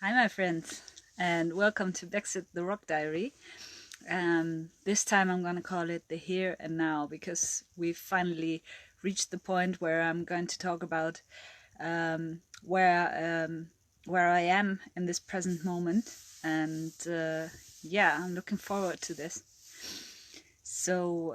Hi, my friends, and welcome to BEXIT The Rock Diary. This time I'm going to call it the here and now because we've finally reached the point where I'm going to talk about where I am in this present moment, and yeah, I'm looking forward to this. So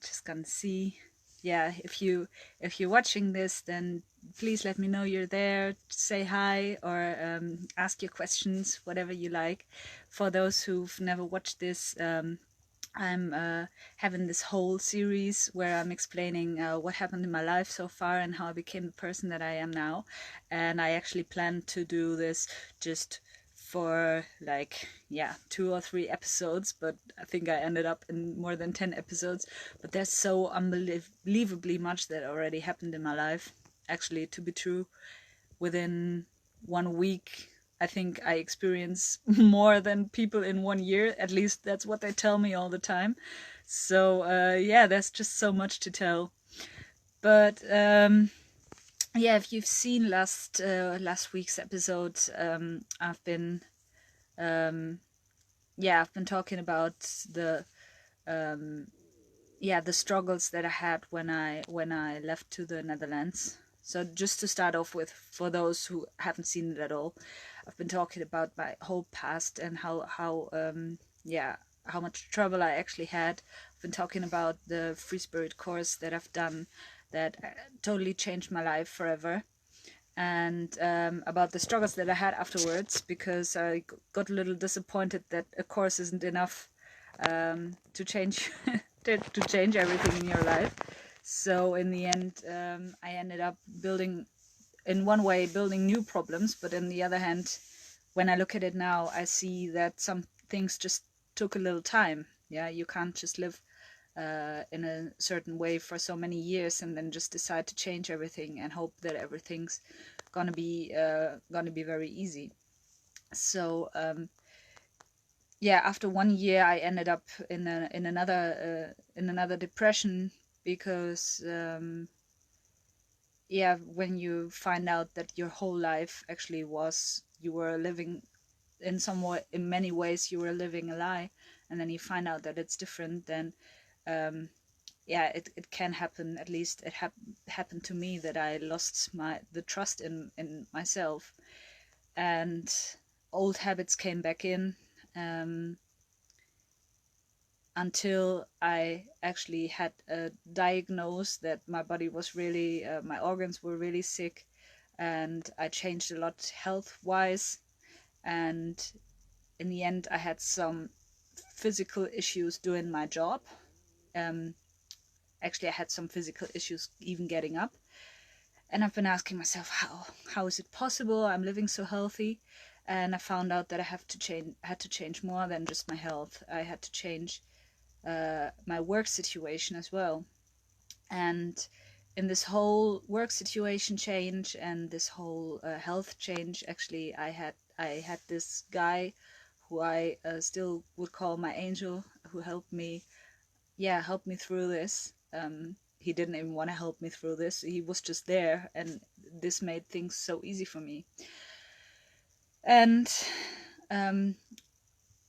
just gonna see. Yeah, if you're watching this, then please let me know you're there. Say hi or ask your questions, whatever you like. For those who've never watched this, I'm having this whole series where I'm explaining what happened in my life so far and how I became the person that I am now. And I actually plan to do this just for like 2 or 3 episodes, but I think I ended up in more than 10 episodes. But there's so unbelievably much that already happened in my life, actually, to be true. Within 1 week I think I experience more than people in 1 year. At least that's what they tell me all the time. So yeah, there's just so much to tell. But yeah, if you've seen last week's episode, I've been talking about the the struggles that I had when I left to the Netherlands. So just to start off with, for those who haven't seen it at all, I've been talking about my whole past and how much trouble I actually had. I've been talking about the Free Spirit course that I've done that totally changed my life forever, and about the struggles that I had afterwards, because I got a little disappointed that a course isn't enough to change to change everything in your life. So in the end, I ended up building new problems, but on the other hand, when I look at it now, I see that some things just took a little time. Yeah, you can't just live in a certain way for so many years and then just decide to change everything and hope that everything's gonna be very easy. So yeah, after 1 year, I ended up in another depression, because when you find out that your whole life actually was, you were living in many ways you were living a lie, and then you find out that it's different, then it can happen. At least it happened to me, that I lost the trust in myself, and old habits came back in, until I actually had a diagnosis that my body was really, my organs were really sick, and I changed a lot health-wise, and in the end I had some physical issues doing my job. Actually, I had some physical issues even getting up, and I've been asking myself, how is it possible? I'm living so healthy. And I found out that I had to change more than just my health. I had to change my work situation as well. And in this whole work situation change and this whole health change, actually, I had this guy who I still would call my angel, who helped me through this. He didn't even want to help me through this. He was just there, and this made things so easy for me. And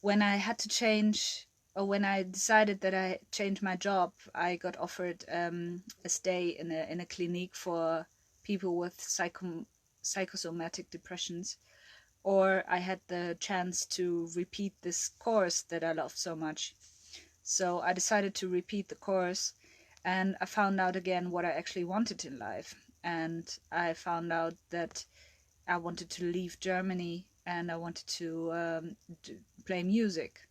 when I had to change, or when I decided that I changed my job, I got offered a stay in a clinic for people with psychosomatic depressions, or I had the chance to repeat this course that I love so much. So I decided to repeat the course, and I found out again what I actually wanted in life. And I found out that I wanted to leave Germany, and I wanted to play music.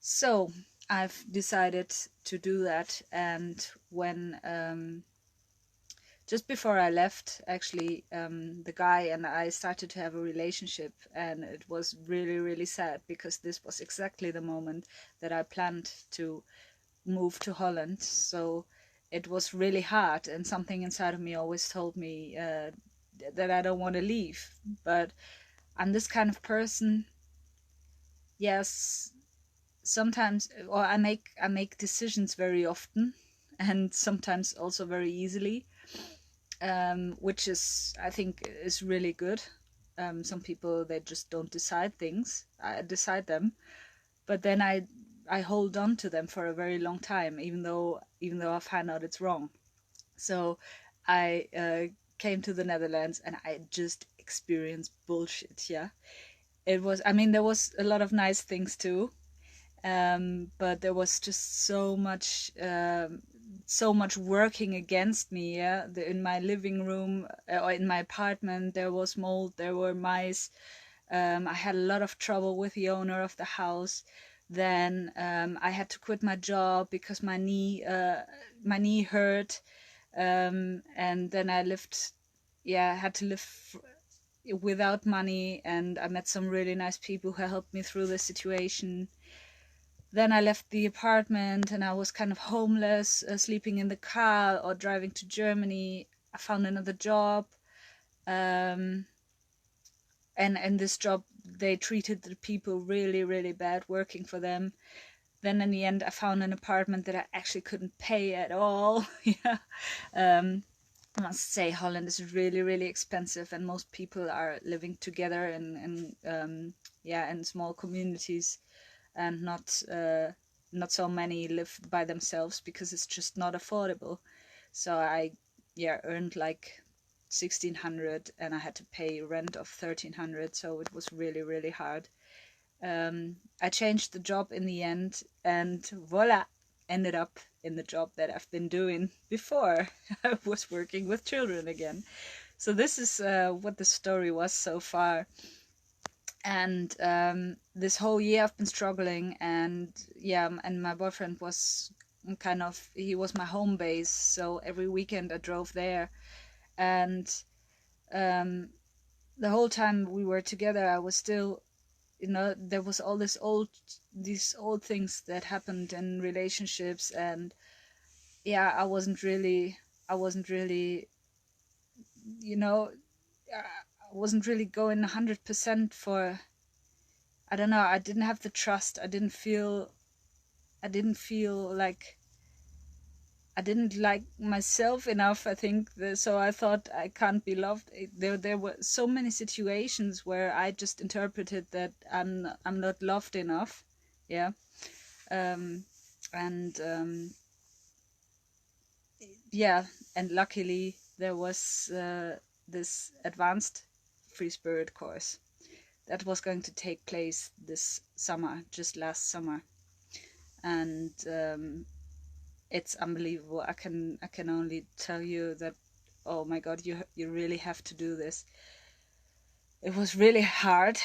So I've decided to do that. And when just before I left, actually, the guy and I started to have a relationship, and it was really, really sad, because this was exactly the moment that I planned to move to Holland. So it was really hard, and something inside of me always told me that I don't want to leave. But I'm this kind of person. Yes, sometimes, or I make decisions very often, and sometimes also very easily, which is, I think, is really good. Some people, they just don't decide things. I decide them, but then I hold on to them for a very long time, even though I find out it's wrong. So I came to the Netherlands and I just experienced bullshit. Yeah, it was. I mean, there was a lot of nice things too, but there was just so much working against me. Yeah, in my living room or in my apartment, there was mold, there were mice. I had a lot of trouble with the owner of the house. Then I had to quit my job because my knee hurt, and then I lived, yeah, I had to live without money, and I met some really nice people who helped me through the situation. Then I left the apartment and I was kind of homeless, sleeping in the car or driving to Germany. I found another job, and this job, they treated the people really, really bad working for them. Then in the end, I found an apartment that I actually couldn't pay at all. Yeah. I must say Holland is really, really expensive, and most people are living together in small communities, and not so many live by themselves because it's just not affordable. So I earned like 1,600 and I had to pay rent of 1,300, so it was really, really hard. I changed the job in the end, and voila, ended up in the job that I've been doing before. I was working with children again. So this is what the story was so far. And this whole year I've been struggling, and and my boyfriend was he was my home base. So every weekend I drove there, and um, the whole time we were together, I was still, there was all these old things that happened in relationships, and I wasn't really, you know, I wasn't really going 100% for, I don't know, I didn't have the trust. I didn't feel like I didn't like myself enough, I think. So I thought I can't be loved. There were so many situations where I just interpreted that I'm not loved enough. Yeah. Um, and yeah, and luckily there was this advanced free spirit course that was going to take place this summer, just last summer, and it's unbelievable. I can only tell you that, oh my God, you really have to do this. It was really hard.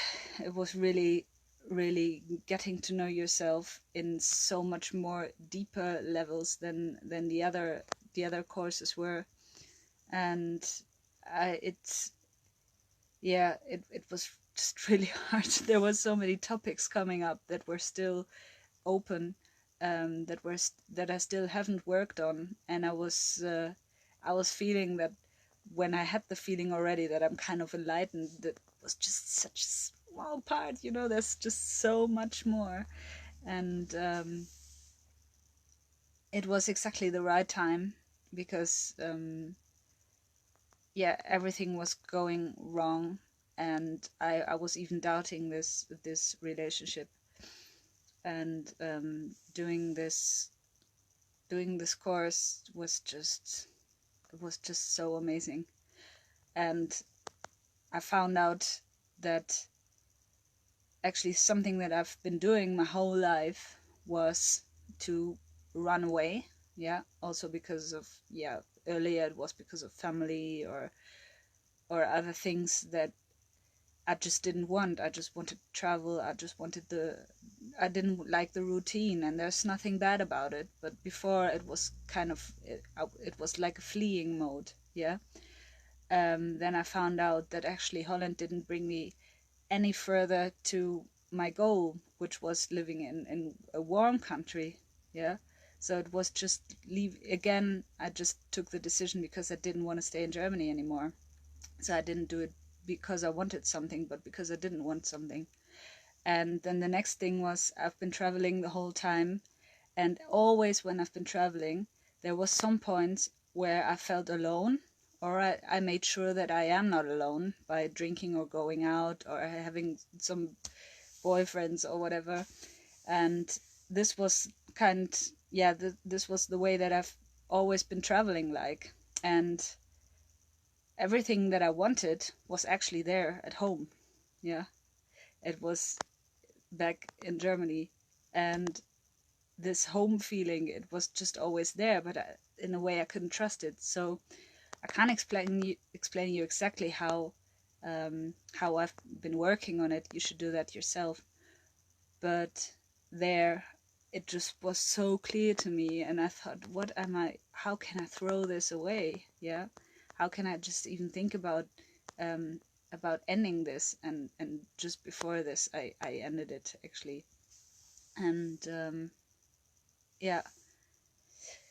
It was really, really getting to know yourself in so much more deeper levels than the other courses were, and it was just really hard. There were so many topics coming up that were still open, that I still haven't worked on, and I was feeling that when I had the feeling already that I'm kind of enlightened, that was just such a small part. There's just so much more, and it was exactly the right time, because everything was going wrong, and I was even doubting this relationship, and doing this course was just so amazing. And I found out that actually something that I've been doing my whole life was to run away. Also because of, earlier it was because of family or other things that I just didn't want. I just wanted to travel. I didn't like the routine, and there's nothing bad about it. But before, it was it was like a fleeing mode. Yeah. Then I found out that actually Holland didn't bring me any further to my goal, which was living in a warm country. Yeah. So it was just leave again. I just took the decision because I didn't want to stay in Germany anymore. So I didn't do it because I wanted something, but because I didn't want something. And then the next thing was, I've been traveling the whole time, and always when I've been traveling, there was some points where I felt alone, or I made sure that I am not alone by drinking or going out or having some boyfriends or whatever. And this was this was the way that I've always been traveling like. And everything that I wanted was actually there at home. Yeah, it was back in Germany. And this home feeling, it was just always there, but in a way I couldn't trust it. So I can't explain you exactly how I've been working on it. You should do that yourself. But there, it just was so clear to me, and I thought, how can I throw this away? Yeah, how can I just even think about ending this? And just before this, I ended it actually. And yeah,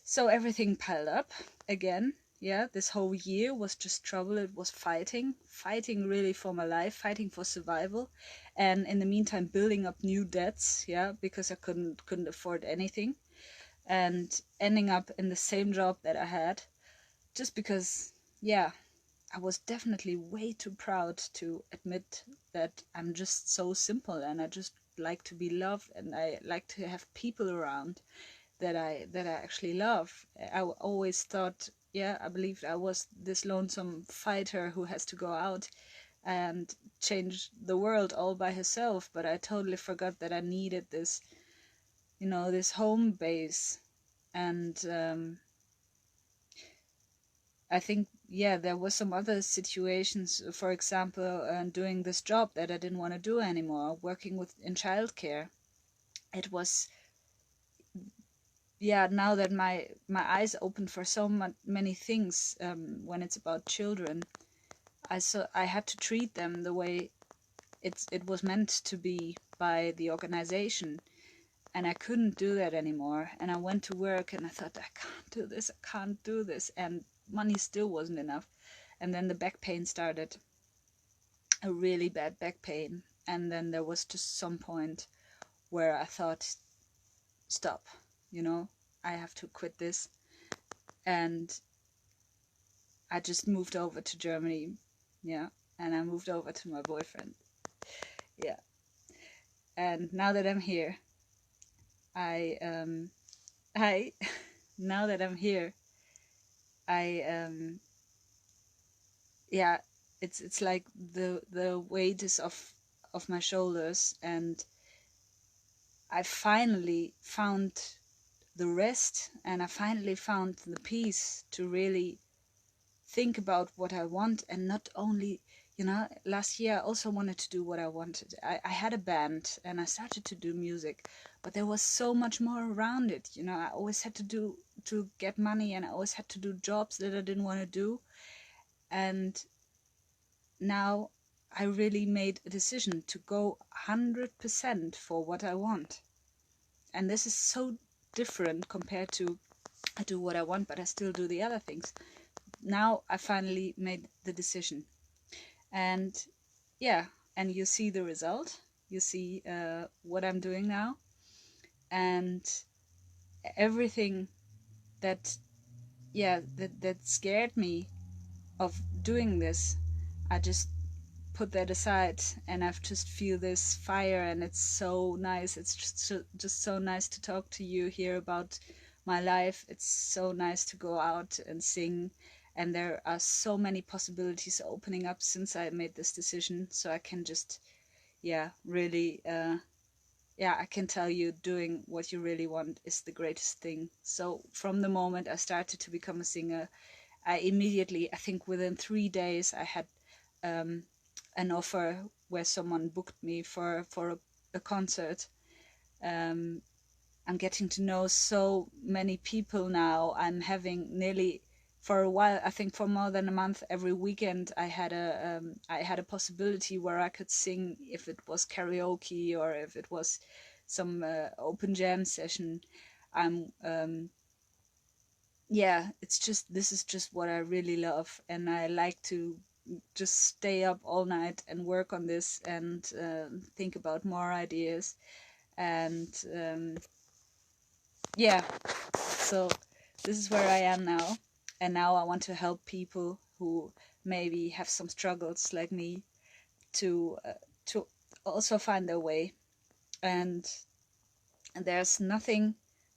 so everything piled up again. Yeah, this whole year was just trouble. It was fighting really for my life, fighting for survival, and in the meantime building up new debts. Yeah, because I couldn't afford anything, and ending up in the same job that I had, just because, yeah, I was definitely way too proud to admit that I'm just so simple, and I just like to be loved, and I like to have people around that I actually love. I always thought, yeah, I believed I was this lonesome fighter who has to go out and change the world all by herself, but I totally forgot that I needed this, this home base. And I think, yeah, there were some other situations, for example, doing this job that I didn't want to do anymore, working in childcare. It was, yeah, now that my eyes opened for so many things, when it's about children, I had to treat them the way it was meant to be by the organization, and I couldn't do that anymore. And I went to work and I thought, I can't do this, and money still wasn't enough. And then the back pain started, a really bad back pain, and then there was just some point where I thought, stop, I have to quit this. And I just moved over to Germany. Yeah, and I moved over to my boyfriend. Yeah, and now that I'm here, I now that I'm here, I yeah, it's like the weight is off my shoulders, and I finally found the rest, and I finally found the peace to really think about what I want, and not only, last year I also wanted to do what I wanted. I had a band and I started to do music, but there was so much more around it. I always had to get money, and I always had to do jobs that I didn't want to do. And now I really made a decision to go 100% for what I want. And this is so different compared to, I do what I want, but I still do the other things. Now I finally made the decision, and yeah, and you see the result. You see what I'm doing now, and everything that that scared me of doing this, I just put that aside, and I've just feel this fire, and it's so nice. It's just so nice to talk to you here about my life. It's so nice to go out and sing, and there are so many possibilities opening up since I made this decision. So I can just, really, I can tell you, doing what you really want is the greatest thing. So from the moment I started to become a singer, I immediately, I think within 3 days, I had an offer where someone booked me for a concert. I'm getting to know so many people now. I'm having nearly, for a while, I think for more than a month, every weekend I had a possibility where I could sing, if it was karaoke or if it was some open jam session. This is just what I really love, and I like to just stay up all night and work on this, and think about more ideas. And so this is where I am now, and now I want to help people who maybe have some struggles like me to also find their way. And there's nothing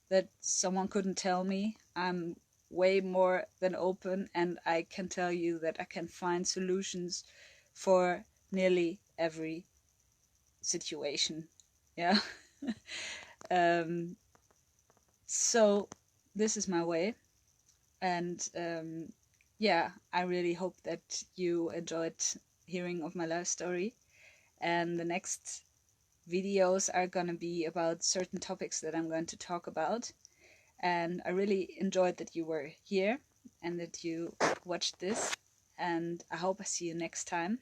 that someone couldn't tell me. I'm way more than open, and I can tell you that I can find solutions for nearly every situation. Yeah. So this is my way, and yeah, I really hope that you enjoyed hearing of my life story, and the next videos are gonna be about certain topics that I'm going to talk about. And I really enjoyed that you were here and that you watched this, and I hope I see you next time.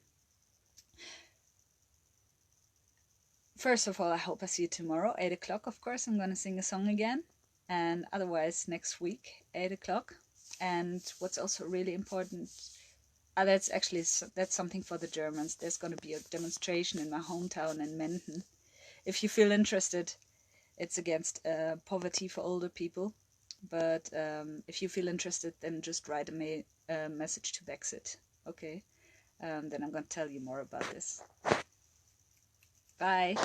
First of all, I hope I see you tomorrow, 8 o'clock. Of course, I'm going to sing a song again, and otherwise next week, 8 o'clock. And what's also really important, that's something for the Germans. There's going to be a demonstration in my hometown in Menden. If you feel interested, it's against poverty for older people. But if you feel interested, then just write a message to BEXIT. Okay, then I'm going to tell you more about this. Bye.